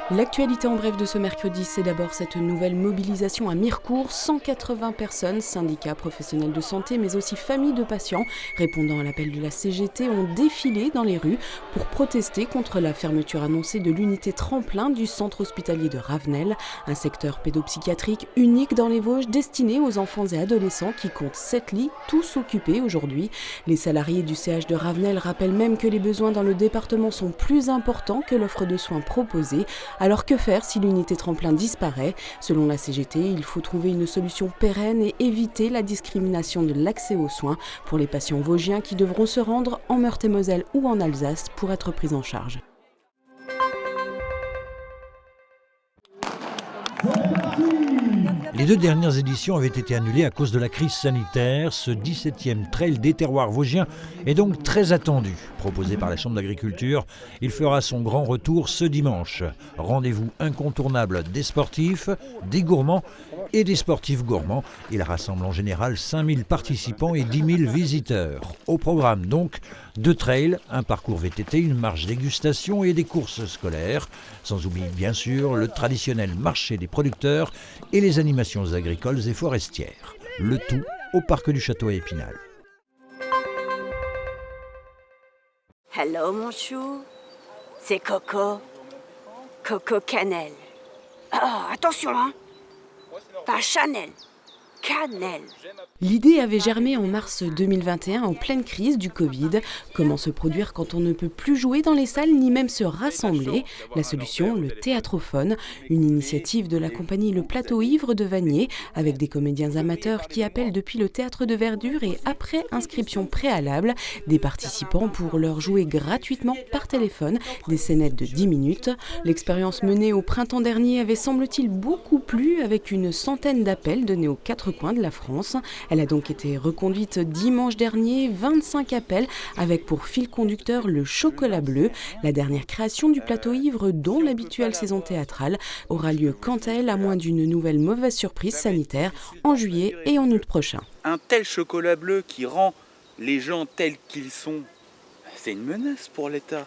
L'actualité en bref de ce mercredi, c'est d'abord cette nouvelle mobilisation à Mirecourt. 180 personnes, syndicats, professionnels de santé, mais aussi familles de patients, répondant à l'appel de la CGT, ont défilé dans les rues pour protester contre la fermeture annoncée de l'unité tremplin du centre hospitalier de Ravenel, un secteur pédopsychiatrique unique dans les Vosges destiné aux enfants et adolescents qui compte 7 lits, tous occupés aujourd'hui. Les salariés du CH de Ravenel rappellent même que les besoins dans le département sont plus importants que l'offre de soins proposée. Alors que faire si l'unité tremplin disparaît ? Selon la CGT, il faut trouver une solution pérenne et éviter la discrimination de l'accès aux soins pour les patients vosgiens qui devront se rendre en Meurthe-et-Moselle ou en Alsace pour être pris en charge. Les 2 dernières éditions avaient été annulées à cause de la crise sanitaire. Ce 17e trail des terroirs vosgiens est donc très attendu. Proposé par la Chambre d'agriculture, il fera son grand retour ce dimanche. Rendez-vous incontournable des sportifs, des gourmands et des sportifs gourmands. Il rassemble en général 5000 participants et 10 000 visiteurs. Au programme donc 2 trails, un parcours VTT, une marche dégustation et des courses scolaires. Sans oublier bien sûr le traditionnel marché des producteurs et les animations agricoles et forestières. Le tout au parc du Château à Épinal. Hello mon chou, c'est Coco. Coco Cannelle. Oh, attention hein, pas Chanel, Cannelle. L'idée avait germé en mars 2021 en pleine crise du Covid. Comment se produire quand on ne peut plus jouer dans les salles ni même se rassembler ? La solution, le théâtrophone, une initiative de la compagnie Le Plateau Ivre de Vanier, avec des comédiens amateurs qui appellent depuis le théâtre de verdure et après inscription préalable, des participants pour leur jouer gratuitement par téléphone des scénettes de 10 minutes. L'expérience menée au printemps dernier avait semble-t-il beaucoup plu avec une centaine d'appels donnés aux 4 coins de la France. Elle a donc été reconduite dimanche dernier, 25 appels avec pour fil conducteur le chocolat bleu, la dernière création du Plateau Ivre dont l'habituelle saison théâtrale aura lieu quant à elle à moins d'une nouvelle mauvaise surprise sanitaire en juillet et en août prochain. Un tel chocolat bleu qui rend les gens tels qu'ils sont, c'est une menace pour l'État.